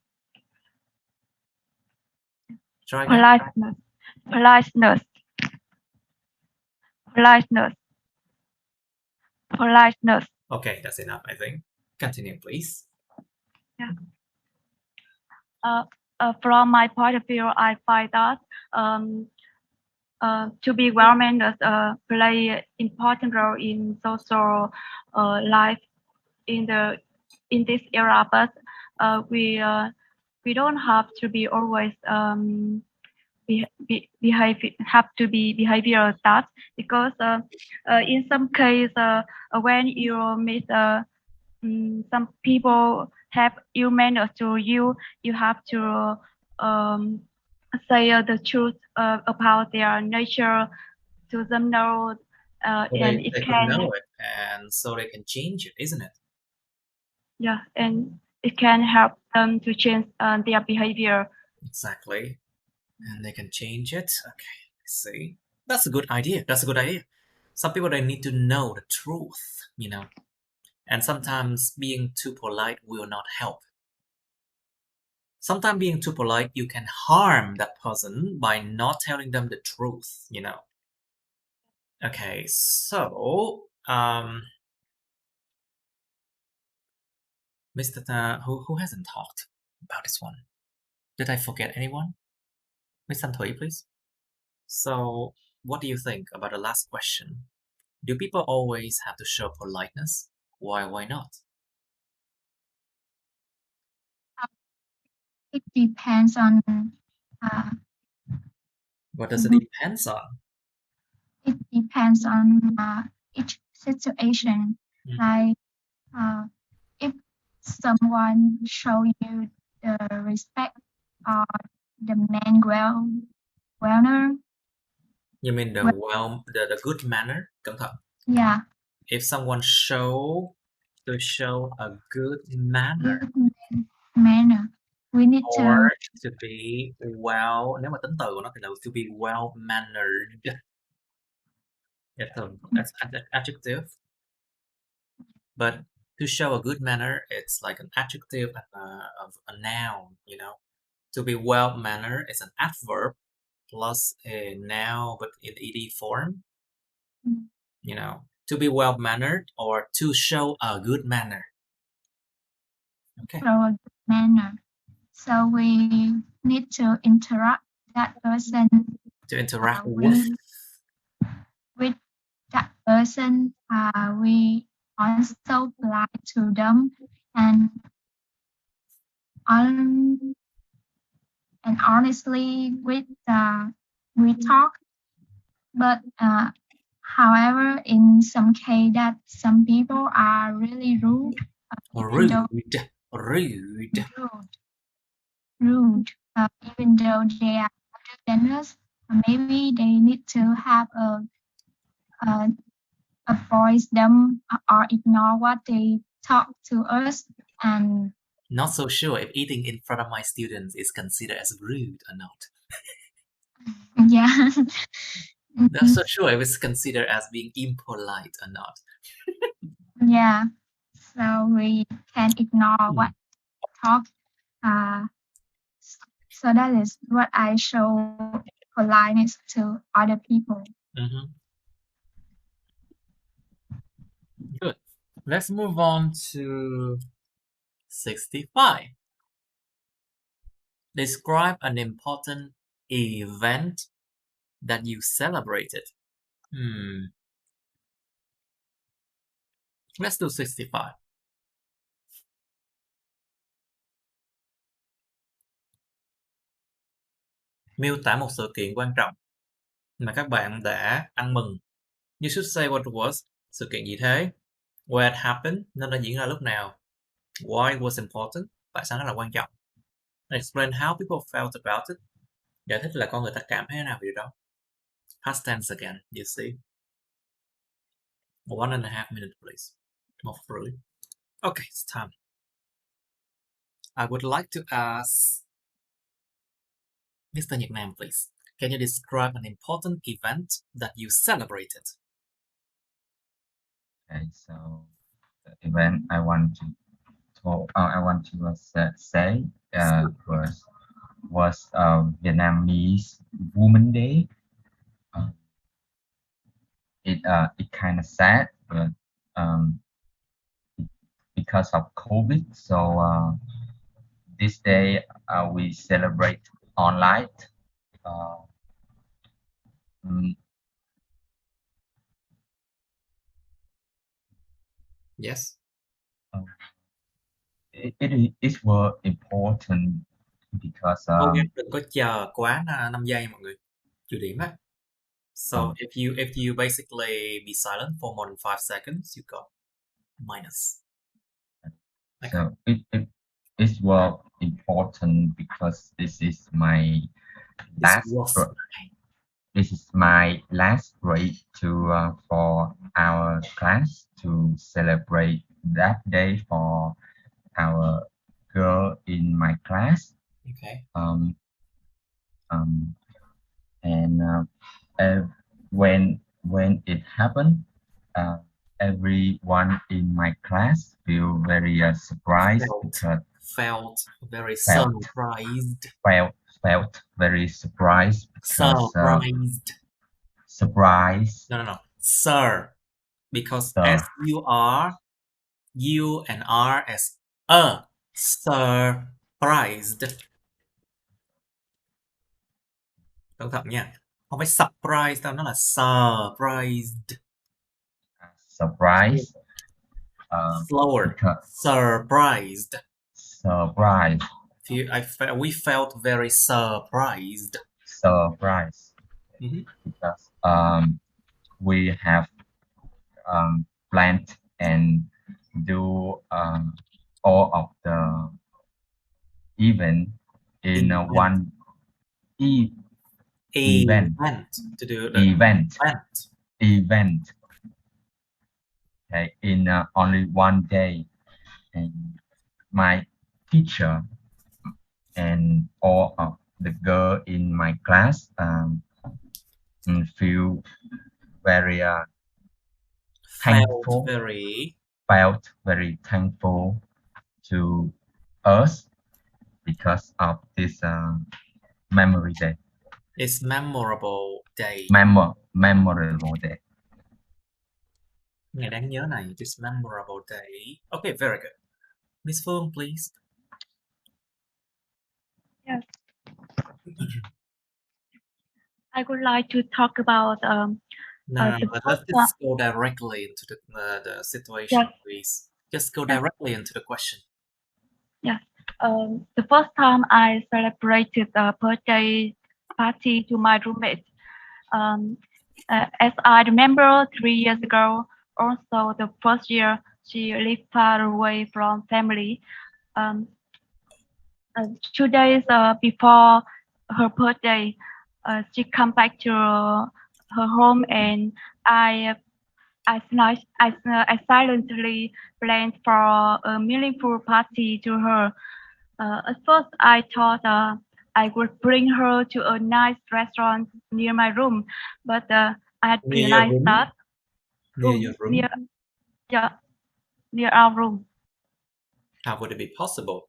Try again. Politeness. Politeness. Politeness. Okay, that's enough, I think. Continue, please. Yeah. From my point of view, I find that to be well-mannered play important role in social life in this era, but we don't have to be always have to be behavioral that, because in some case when you meet some people have ill manners to you, you have to say the truth about their nature to them know, and they can know it, and so they can change it, isn't it? Yeah, and it can help them to change their behavior. Exactly, and they can change it. Okay, I see. That's a good idea. Some people, they need to know the truth, and sometimes being too polite will not help. Sometimes being too polite, you can harm that person by not telling them the truth, Okay, so Mr. Who hasn't talked about this one? Did I forget anyone? Miss Thanh Thủy, please. So, what do you think about the last question? Do people always have to show politeness? Why not? It depends on What does it depend on? it depends on each situation. Like if someone show you the respect or the manner. You mean the good manner? Cẩn thận. Yeah. If someone show a good manner. Manner. We need or to be well, nếu mà tính từ của nó thì là to be well mannered. That's adjective. But to show a good manner, it's like an adjective of a noun, you know. To be well mannered is an adverb plus a noun, but in ed form. You know, to be well mannered or to show a good manner. Okay. Show a good manner. So we need to interact that person. To interact with that person. We also polite to them and honestly we talk. But however, in some case that some people are really rude. Rude. Even though they are older than us, maybe they need to have avoid them or ignore what they talk to us. And not so sure if eating in front of my students is considered as rude or not. Yeah. Not so sure if it's considered as being impolite or not. Yeah. So we can ignore what talk. So that is what I show politeness to other people. Good. Let's move on to 65. Describe an important event that you celebrated. Let's do 65. Miêu tả một sự kiện quan trọng mà các bạn đã ăn mừng. You should say what it was. Sự kiện gì thế? Where it happened, nó đã diễn ra lúc nào? Why it was important, tại sao nó là quan trọng? Explain how people felt about it. Giải thích là con người ta cảm thấy thế nào về điều đó. Past tense again, you see. 1.5 minutes, please. Một rưỡi. Okay, it's time. I would like to ask Mr. Nhật Nam, please. Can you describe an important event that you celebrated? Okay, so the event I want to say was Vietnamese Women's Day. It kind of sad, but because of COVID, so this day we celebrate online. Yes. It was important because Cố gắng đừng có chờ quá 5 giây mọi người. Trừ điểm á. So if you basically be silent for more than 5 seconds, you got minus. Okay. So it was important because this is my last grade to for our class to celebrate that day for our girl in my class. Okay. And when it happened, everyone in my class feel very surprised. Felt very surprised. Felt very surprised. Surprised. No. Sir. Because S-U-R, U and R as a. Surprised. Cẩn thận nha. Không phải surprise đâu, nó là surprised. surprised. Slower. Because Surprised. surprised. We felt very surprised. Surprised. Because we have planned and do all of the event in one event. To do the event. Okay, in only one day, and my teacher and all of the girl in my class feel very thankful. Felt very thankful to us because of this memory day. It's memorable day. Memorable day. Ngày đáng nhớ này. This memorable day. Okay, very good. Miss Phương, please. Yes. I would like to talk about Let's just go directly into the situation, please. Just go directly into the question. Yes. The first time I celebrated a birthday party to my roommate. As I remember, 3 years ago, also the first year she lived far away from family. 2 days before her birthday, she come back to her home, and I silently planned for a meaningful party to her. At first, I thought I would bring her to a nice restaurant near my room, but I had realized that near our room. How would it be possible?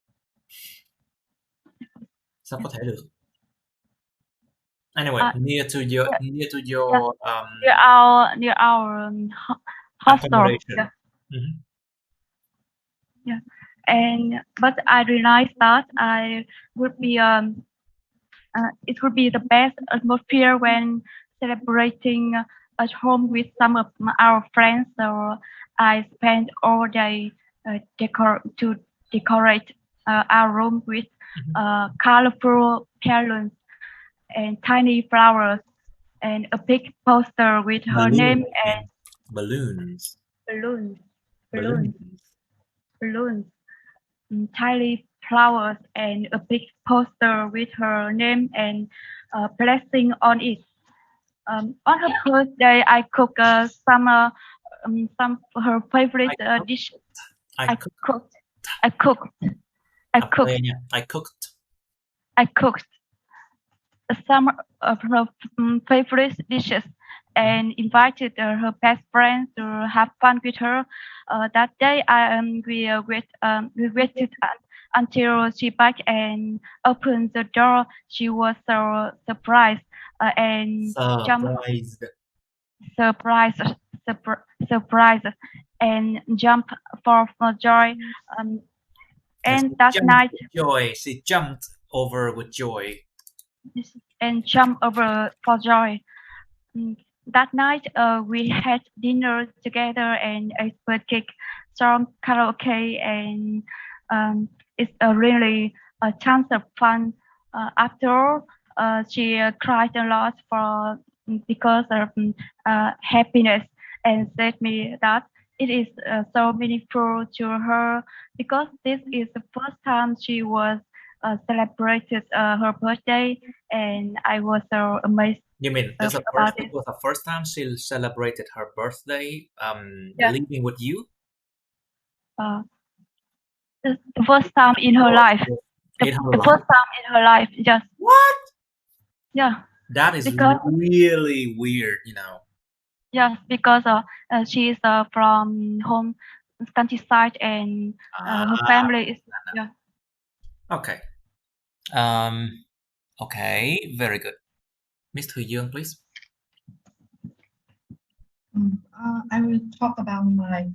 Sao có thể được? Anyway, near to your near our hostel. Yeah. But I realized that it would be the best atmosphere when celebrating at home with some of our friends. So I spent all day to decorate our room with colorful balloons and tiny flowers and a big poster with her name and balloons. Tiny flowers and a big poster with her name and blessing on it. On her birthday, I cooked some of her favorite dishes. I cooked some of her favorite dishes and invited her best friend to have fun with her. That day, we waited until she back and opened the door. She was so surprised and surprised and jumped for joy. And that night, she jumped over with joy. And jumped over for joy. That night, we had dinner together and ate cake, sang karaoke, and it's really a chance of fun. After all, she cried a lot because of happiness, and said me that it is so meaningful to her because this is the first time she was celebrated her birthday, and I was so amazed. You mean it was the first time she celebrated her birthday living with you? The first time in her life. The first time in her life, just. What? Yeah. That is really weird, you know. Yes, because she is from home countryside and her family is Okay. Okay, very good. Miss Thu Dương, please. I will talk about my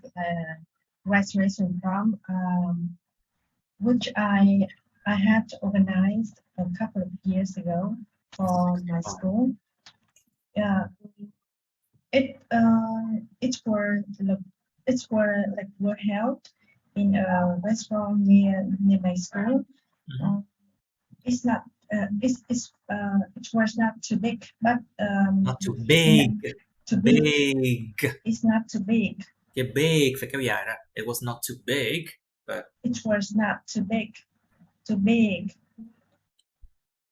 graduation prom, which I had organized a couple of years ago for my school. Yeah, were held in a restaurant near my school. It was not too big, but Not too big. too Big. It's not too big. Cái big phải kéo dài ra. It was not too big, but It was not too big,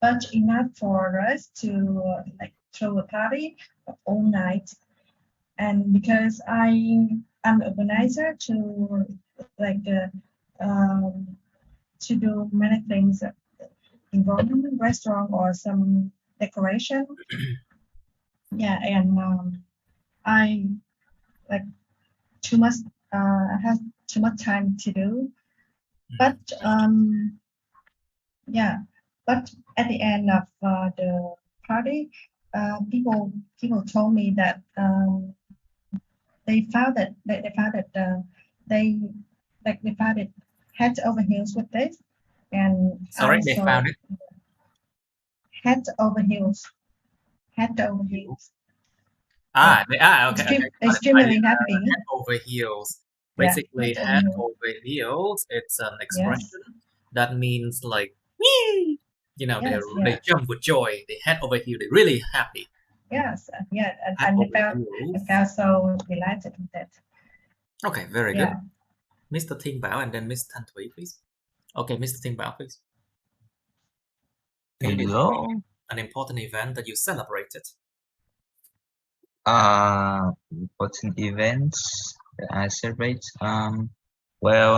but enough for us to throw a party all night. And because I'm an organizer to to do many things involving restaurant or some decoration. Yeah, and I too much. I have too much time to do, but yeah. But at the end of the party, people told me that they found it head over heels with this, and sorry, they found it head over heels. Okay. Extremely happy. Head over heels. Basically, Yeah, head over heels. It's an expression that means like, whee! You know, they jump with joy. They head over heels. They're really happy. Yes, yeah, and I felt so delighted with that. Okay, very good. Mr. Thiên Bảo and then Miss Thanh Thủy, please. Okay, Mr. Thiên Bảo, please. Hello. An important event that you celebrated. Important events that I celebrate. Well,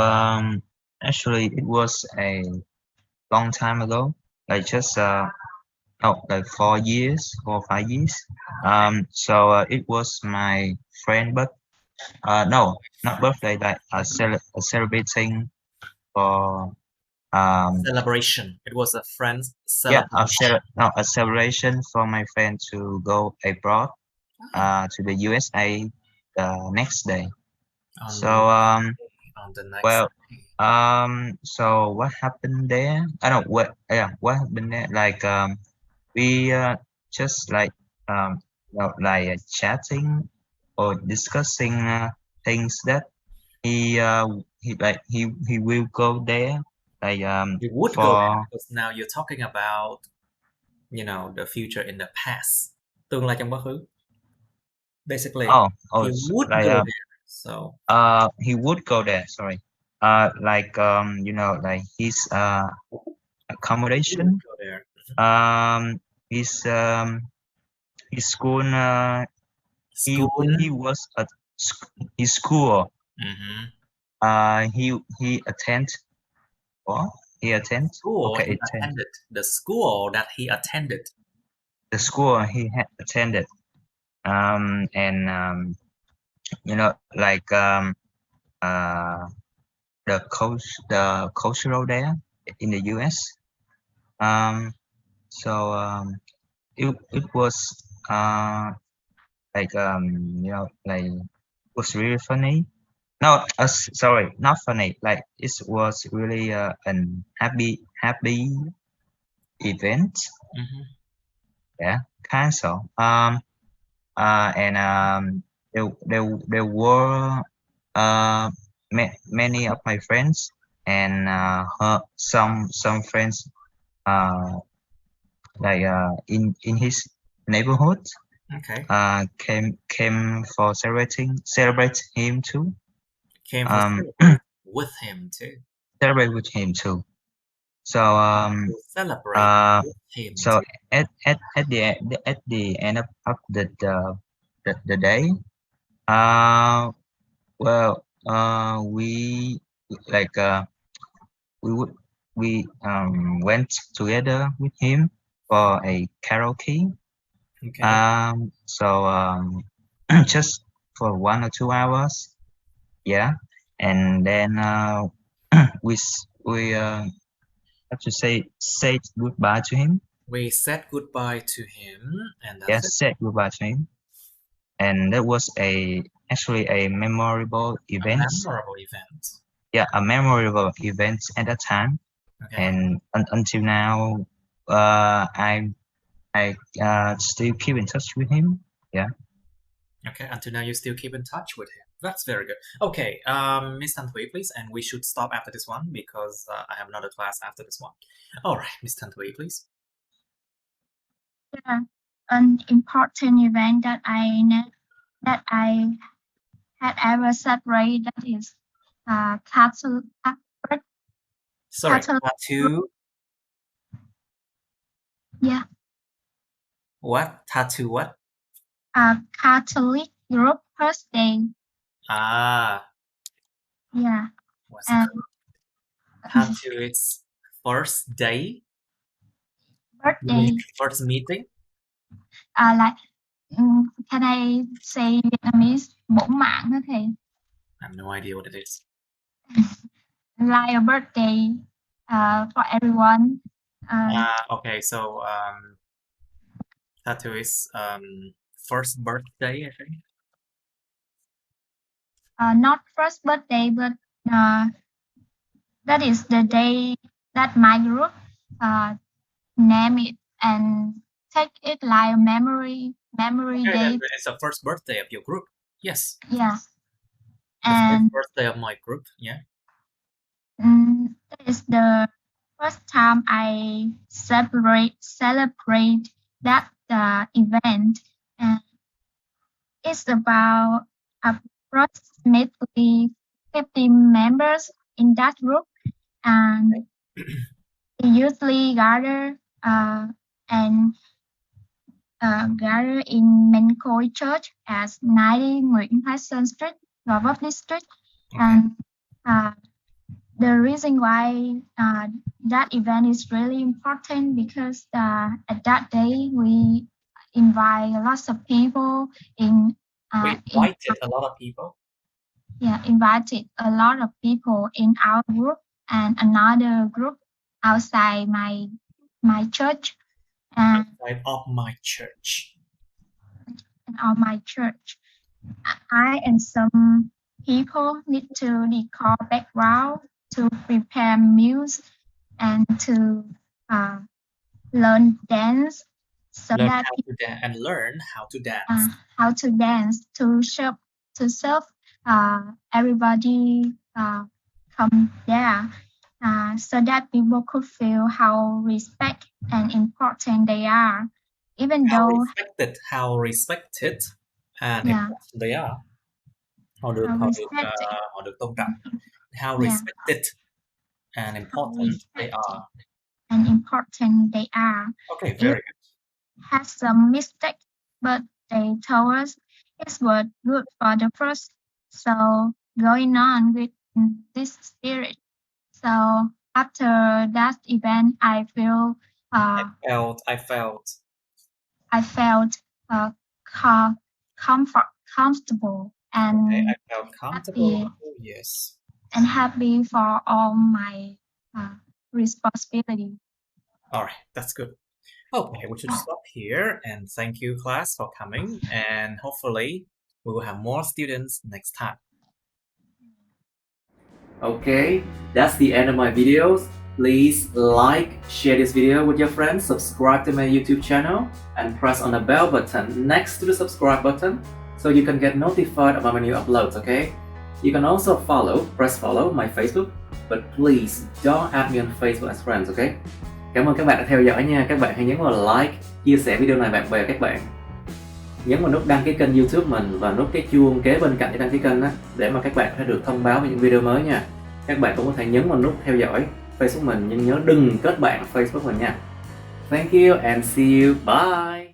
actually, it was a long time ago, like just like 4 years or 5 years. So it was my friend, but no, not birthday. Like celebrating for celebration. It was a friend's celebration. Yeah, a celebration for my friend to go abroad to the USA the next day. So so what happened there? I don't what happened there? Like we just like chatting or discussing things that he will go there. Like you would go there because now you're talking about, you know, the future in the past. Tương lai trong quá khứ. Basically, he would go there. So he would go there. Sorry. Like you know, like his accommodation. His school. He was at his school. He attend. What? He attend. School he attended. The school that he attended. The school he had attended. And you know, like the cultural there in the US. So it was like you know, like was really funny. No, sorry, not funny. Like it was really an happy event. Yeah, kind of. And there were many of my friends and some friends like in his neighborhood. Okay. Came for celebrate him too. Came for celebrate with him too. Celebrate with him too. So celebrate with him so too. at the end of the day, we like we went together with him for a karaoke. Okay. So just for 1 or 2 hours, yeah, and then we have to say goodbye to him. We said goodbye to him, and that's it. Said goodbye to him, and that was actually a memorable event. Yeah, a memorable event at that time. Okay. And until now, I still keep in touch with him. Yeah. Okay, until now you still keep in touch with him. That's very good. Okay, Miss Tan Thuy, please, and we should stop after this one because I have another class after this one. All right, Miss Tan Thuy, please. Yeah, an important event that I had ever celebrated, that is Catholic. Sorry, Catholic. tattoo. Yeah. What? Tattoo what? Catholic group birthday. Ah. Yeah. What's it called? Tattoo is first day? Birthday. First meeting? Like, can I say Vietnamese? Bổ mạng đó thầy. I have no idea what it is. Like a birthday for everyone. Okay, so tattoo is first birthday, I think. Not first birthday, but that is the day that my group name it and take it like a memory Okay, day. it's the first birthday of your group. Yes. Yeah. The And first birthday of my group. Yeah. That is the first time I celebrate that event, and it's about approximately 50 members in that group, and we usually gather in Mencoy Church at 90 Nguyễn Thái Sơn Street, Gò Vấp District. Okay. And the reason why that event is really important because at that day we invite lots of people in. We invited a lot of people. Yeah, invited a lot of people in our group and another group outside my church. Outside of my church. Of my church, I and some people need to decor background, to prepare meals, and to learn dance. Learn how to dance to serve everybody come there, so that people could feel how respect and important they are, even how though respected and important they are. Họ được tôn trọng. How respected and important they are. Okay, very good. Had some mistake, but they told us it was good for the first. So going on with this spirit. So after that event, I felt comfortable and I felt comfortable. happy. Oh, yes. And happy for all my responsibility. All right, that's good. Okay, we should stop here, and thank you class for coming, and hopefully we will have more students next time. Okay, that's the end of my videos. Please like, share this video with your friends, subscribe to my YouTube channel, and press on the bell button next to the subscribe button so you can get notified about my new uploads, okay? You can also press follow my Facebook, but please don't add me on Facebook as friends, okay? Cảm ơn các bạn đã theo dõi nha. Các bạn hãy nhấn vào like, chia sẻ video này bạn bè các bạn. Nhấn vào nút đăng ký kênh YouTube mình và nút cái chuông kế bên cạnh cái đăng ký kênh đó, để mà các bạn có thể được thông báo về những video mới nha. Các bạn cũng có thể nhấn vào nút theo dõi Facebook mình, nhưng nhớ đừng kết bạn Facebook mình nha. Thank you and see you. Bye.